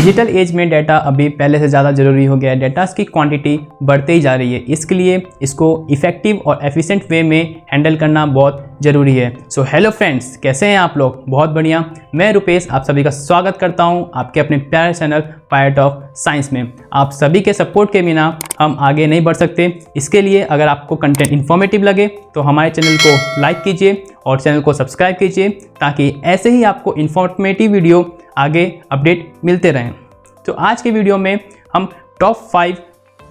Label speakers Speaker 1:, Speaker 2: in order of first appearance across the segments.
Speaker 1: Digital age में data अभी पहले से ज़्यादा ज़रूरी हो गया है। डाटा की क्वांटिटी बढ़ते ही जा रही है, इसके लिए इसको इफ़ेक्टिव और एफिशिएंट वे में हैंडल करना बहुत ज़रूरी है। सो हेलो फ्रेंड्स, कैसे हैं आप लोग? बहुत बढ़िया। मैं रुपेश आप सभी का स्वागत करता हूं आपके अपने प्यारे चैनल पार्ट ऑफ साइंस में। आप सभी के सपोर्ट के बिना हम आगे नहीं बढ़ सकते। इसके लिए अगर आपको कंटेंट इन्फॉर्मेटिव लगे तो हमारे चैनल को लाइक कीजिए और चैनल को सब्सक्राइब कीजिए, ताकि ऐसे ही आपको इन्फॉर्मेटिव वीडियो आगे अपडेट मिलते रहें। तो आज के वीडियो में हम टॉप 5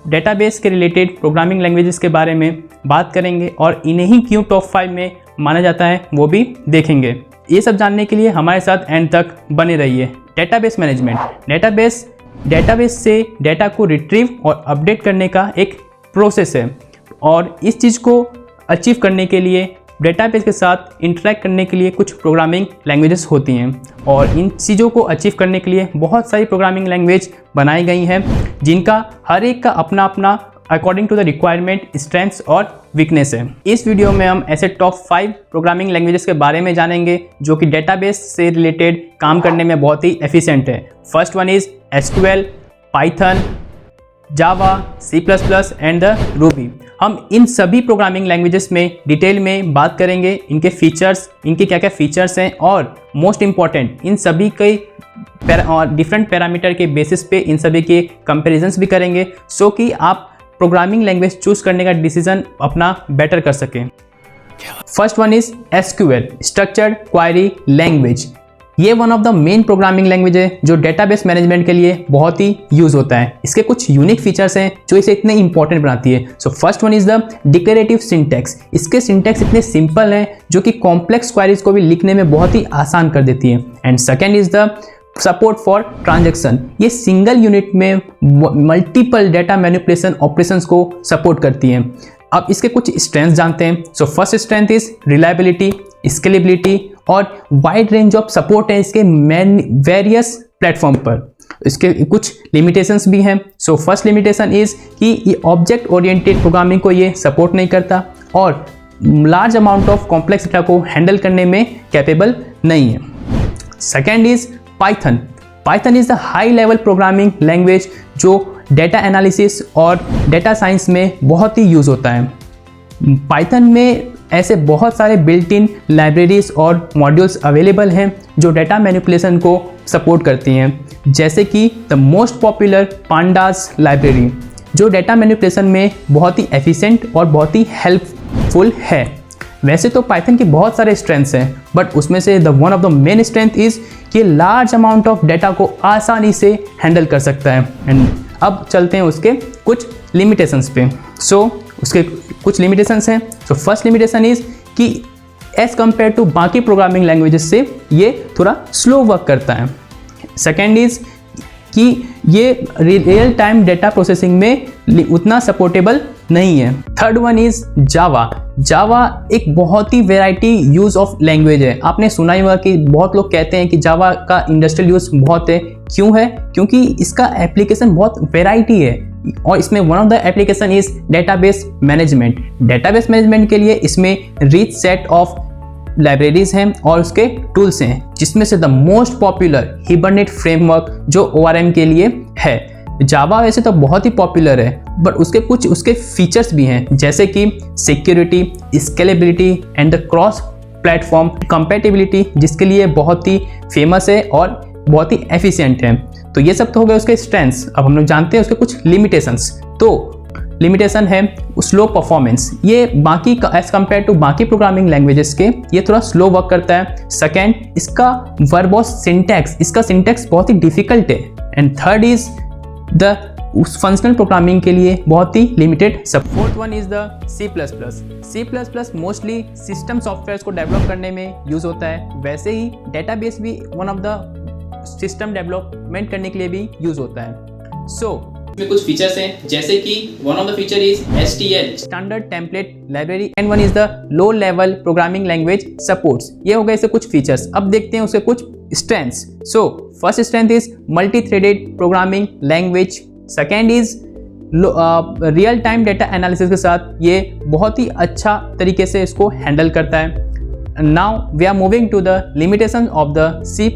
Speaker 1: डेटाबेस के रिलेटेड प्रोग्रामिंग लैंग्वेजेस के बारे में बात करेंगे और इन्हें ही क्यों टॉप 5 में माना जाता है वो भी देखेंगे। ये सब जानने के लिए हमारे साथ एंड तक बने रहिए। डेटाबेस मैनेजमेंट, डेटाबेस से डेटा को रिट्रीव और अपडेट करने का एक प्रोसेस है, और इस चीज़ को अचीव करने के लिए डेटाबेस के साथ इंटरेक्ट करने के लिए कुछ प्रोग्रामिंग लैंग्वेजेस होती हैं, और इन चीज़ों को अचीव करने के लिए बहुत सारी प्रोग्रामिंग लैंग्वेज बनाई गई हैं, जिनका हर एक का अपना अपना according to the requirement strengths और वीकनेस है। इस वीडियो में हम ऐसे टॉप 5 प्रोग्रामिंग लैंग्वेजेस के बारे में जानेंगे जो कि डेटाबेस से रिलेटेड काम करने में बहुत ही एफिशिएंट है। First one is SQL, Python, Java, C++ and the Ruby. हम इन सभी प्रोग्रामिंग लैंग्वेजेस में डिटेल में बात करेंगे, इनके फीचर्स, इनके क्या क्या फीचर्स हैं, और मोस्ट इम्पॉर्टेंट इन सभी के डिफरेंट पैरामीटर के बेसिस पे इन सभी के कंपैरिजंस भी करेंगे, सो कि आप प्रोग्रामिंग लैंग्वेज चूज करने का डिसीजन अपना बेटर कर सकें। First one is SQL, structured query language. ये one of the main programming language है जो डेटाबेस मैनेजमेंट के लिए बहुत ही यूज होता है। इसके कुछ यूनिक फीचर्स हैं जो इसे इतने इंपॉर्टेंट बनाती है। So first one is the declarative syntax. इसके सिंटैक्स इतने सिंपल हैं जो कि कॉम्प्लेक्स क्वेरीज को भी लिखने में बहुत ही आसान कर देती है। And second is the support for transaction. ये सिंगल यूनिट में मल्टीपल डेटा मैनिपुलेशन ऑपरेशंस को सपोर्ट करती हैं। अब इसके कुछ स्ट्रेंथ्स जानते हैं। So first strength is reliability, scalability और वाइड रेंज ऑफ सपोर्ट है इसके वेरियस प्लेटफॉर्म पर। इसके कुछ लिमिटेशंस भी हैं। सो फर्स्ट लिमिटेशन इज कि ये ऑब्जेक्ट ओरिएंटेड प्रोग्रामिंग को ये सपोर्ट नहीं करता और large amount of complex data को हैंडल करने में कैपेबल नहीं है। Second is Python is the high level programming language जो डेटा एनालिसिस और डेटा साइंस में बहुत ही यूज होता है। पाइथन में ऐसे बहुत सारे बिल्ट इन लाइब्रेरीज और मॉड्यूल्स अवेलेबल हैं जो डेटा मैनिपुलेशन को सपोर्ट करती हैं, जैसे कि the most popular pandas library, जो डेटा मैनिपुलेशन में बहुत ही एफिशिएंट और बहुत ही हेल्पफुल है। वैसे तो पाइथन के बहुत सारे स्ट्रेंथ्स हैं, बट उसमें से the one of the main strength is कि लार्ज अमाउंट ऑफ डेटा को आसानी से हैंडल कर सकता है। एंड अब चलते हैं उसके कुछ लिमिटेशंस पे। सो उसके कुछ लिमिटेशंस हैं। सो फर्स्ट लिमिटेशन इज कि एज कंपेयर टू बाकी प्रोग्रामिंग लैंग्वेजेस से ये थोड़ा स्लो वर्क करता है। सेकेंड इज कि ये रियल टाइम डेटा प्रोसेसिंग में उतना सपोर्टेबल नहीं है। थर्ड वन इज जावा एक बहुत ही वेराइटी यूज ऑफ लैंग्वेज है। आपने सुना ही होगा कि बहुत लोग कहते हैं कि जावा का इंडस्ट्रियल यूज बहुत है। क्यों है? क्योंकि इसका एप्लीकेशन बहुत वेराइटी है, और इसमें one of the application is database management. Database management के लिए इसमें रिच सेट ऑफ लाइब्रेरीज हैं और उसके टूल्स हैं, जिसमें से द मोस्ट पॉपुलर हिबरनेट फ्रेमवर्क जो ORM के लिए है। जावा वैसे तो बहुत ही पॉपुलर है, बट उसके फीचर्स भी हैं, जैसे कि security, scalability and the cross platform compatibility, जिसके लिए बहुत ही फेमस है और बहुत ही एफिशिएंट है। तो ये सब तो हो गए उसके स्ट्रेंथ्स। अब हम लोग जानते हैं उसके कुछ लिमिटेशंस। तो लिमिटेशन है स्लो परफॉर्मेंस। ये बाकी एज कम्पेयर टू बाकी प्रोग्रामिंग लैंग्वेजेस के ये थोड़ा स्लो वर्क करता है। सेकेंड, इसका वर्बोस सिंटैक्स, इसका सिंटैक्स बहुत ही डिफिकल्ट है। And third is the functional programming के लिए बहुत ही limited support. Fourth one is the C++। Mostly system software को डेवलप करने में यूज होता है। वैसे ही डेटाबेस भी one of the system development करने के लिए भी यूज होता है। सो इसमें कुछ फीचर्स हैं, जैसे कि one of the feature is STL, standard template library, and one is the low level programming language supports. ये हो गए इससे कुछ फीचर्स। अब देखते हैं उसके कुछ strengths. So first strength is multi threaded programming language. Second is real time data analysis के साथ ये बहुत ही अच्छा तरीके से इसको हैंडल करता है। Now we are moving to the limitation of the C++।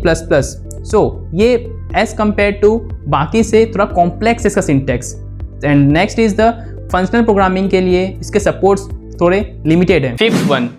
Speaker 1: So ये एज कम्पेयर टू बाकी से थोड़ा कॉम्प्लेक्स इसका syntax. And next is the functional programming के लिए इसके सपोर्ट्स थोड़े लिमिटेड हैं। फिफ्थ वन,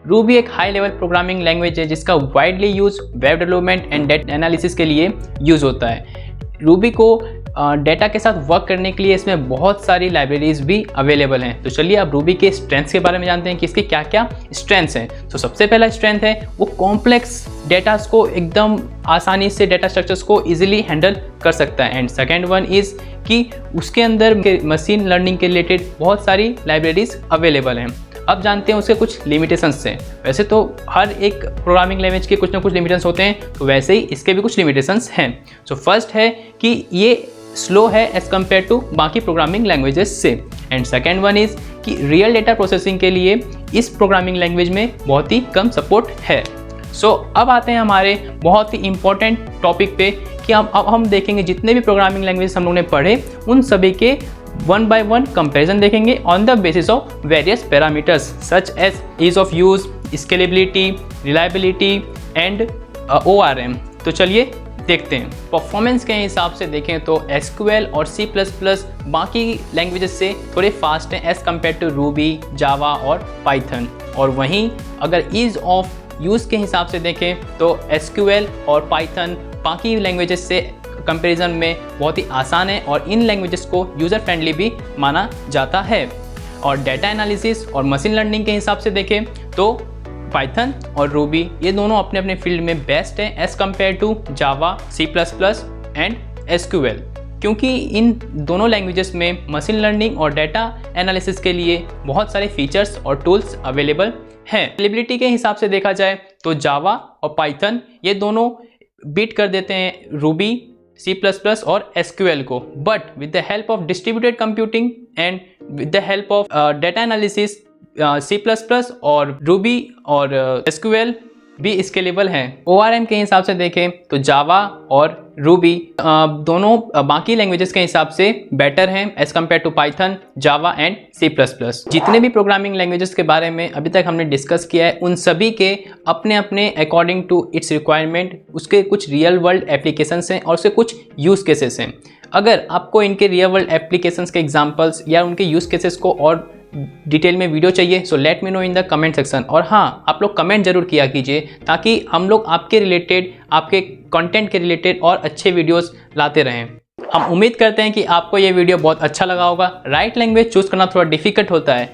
Speaker 1: रूबी एक हाई लेवल प्रोग्रामिंग लैंग्वेज है जिसका widely use web development and data analysis के लिए यूज होता है। रूबी को डेटा के साथ वर्क करने के लिए इसमें बहुत सारी लाइब्रेरीज भी अवेलेबल हैं। तो चलिए अब रूबी के स्ट्रेंथ्स के बारे में जानते हैं कि इसके क्या क्या स्ट्रेंथ्स हैं। तो सबसे पहला स्ट्रेंथ है वो कॉम्प्लेक्स डेटास को एकदम आसानी से डेटा स्ट्रक्चर्स को इजीली हैंडल कर सकता है। एंड सेकेंड वन इज़ कि उसके अंदर मशीन लर्निंग के रिलेटेड बहुत सारी लाइब्रेरीज अवेलेबल हैं। अब जानते हैं उसके कुछ लिमिटेशंस हैं। वैसे तो हर एक प्रोग्रामिंग लैंग्वेज के कुछ ना कुछ लिमिटेशंस होते हैं, तो वैसे ही इसके भी कुछ लिमिटेशंस हैं। सो फर्स्ट है कि ये स्लो है एज कम्पेयर टू बाकी प्रोग्रामिंग लैंग्वेजेस से। एंड सेकेंड वन इज़ कि रियल डेटा प्रोसेसिंग के लिए इस प्रोग्रामिंग लैंग्वेज में बहुत ही कम सपोर्ट है। सो अब आते हैं हमारे बहुत ही इंपॉर्टेंट टॉपिक पे कि अब हम देखेंगे जितने भी प्रोग्रामिंग लैंग्वेज हम लोगों ने पढ़े उन सभी के वन बाय वन कंपैरिजन देखेंगे on the basis of various parameters such as ease of use, scalability, reliability and ORM। तो चलिए देखते हैं। परफॉर्मेंस के हिसाब से देखें तो SQL और C++ बाकी लैंग्वेजेस से थोड़े फास्ट हैं एज कम्पेयर टू रूबी, जावा और पाइथन। और वहीं अगर ईज ऑफ यूज़ के हिसाब से देखें तो SQL और पाइथन बाकी लैंग्वेजेस से कंपैरिजन में बहुत ही आसान है और इन लैंग्वेजेस को यूज़र फ्रेंडली भी माना जाता है। और डेटा एनालिसिस और मशीन लर्निंग के हिसाब से देखें तो पाइथन और रूबी ये दोनों अपने अपने फील्ड में बेस्ट हैं as compare to Java, C++ and SQL, क्योंकि इन दोनों लैंग्वेजेस में मशीन लर्निंग और डेटा एनालिसिस के लिए बहुत सारे फीचर्स और टूल्स अवेलेबल हैं। स्केलेबिलिटी के हिसाब से देखा जाए तो जावा और पाइथन ये दोनों बीट कर देते हैं रूबी, C++ और SQL को, but with the help of distributed computing and with the help of data analysis C++ और रूबी और SQL भी स्केलेबल हैं। ORM के हिसाब से देखें तो जावा और रूबी दोनों बाकी लैंग्वेजेस के हिसाब से बेटर हैं as compare to Python, Java and C++। जितने भी प्रोग्रामिंग लैंग्वेजेस के बारे में अभी तक हमने डिस्कस किया है उन सभी के अपने अपने अकॉर्डिंग टू इट्स रिक्वायरमेंट उसके कुछ रियल वर्ल्ड एप्लीकेशंस हैं और उसके कुछ यूज़ केसेस हैं। अगर आपको इनके रियल वर्ल्ड एप्लीकेशंस के एग्जांपल्स या उनके यूज़ केसेस को और डिटेल में वीडियो चाहिए so let me know in the comment section. और हाँ, आप लोग कमेंट जरूर किया कीजिए ताकि हम लोग आपके रिलेटेड, आपके कंटेंट के रिलेटेड और अच्छे वीडियोस लाते रहें। हम उम्मीद करते हैं कि आपको ये वीडियो बहुत अच्छा लगा होगा। राइट लैंग्वेज चूज़ करना थोड़ा डिफिकल्ट होता है।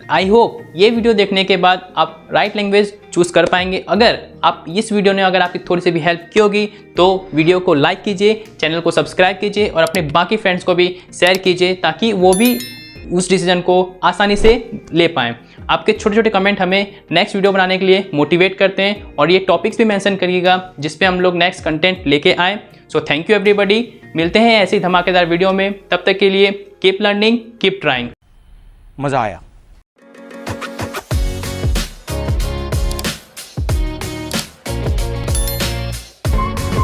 Speaker 1: आई होप ये वीडियो देखने के बाद आप राइट लैंग्वेज चूज़ कर पाएंगे। अगर आप इस वीडियो ने अगर आपकी थोड़ी सी भी हेल्प की होगी तो वीडियो को लाइक कीजिए, चैनल को सब्सक्राइब कीजिए और अपने बाकी फ्रेंड्स को भी शेयर कीजिए ताकि वो भी उस डिसीजन को आसानी से ले पाएँ। आपके छोटे छोटे कमेंट हमें नेक्स्ट वीडियो बनाने के लिए मोटिवेट करते हैं और ये टॉपिक्स भी मेंशन करिएगा जिस पे हम लोग नेक्स्ट कंटेंट लेके आएँ। So thank you everybody. मिलते हैं ऐसी धमाकेदार वीडियो में, तब तक के लिए कीप लर्निंग, कीप ट्राइंग।
Speaker 2: मज़ा आया।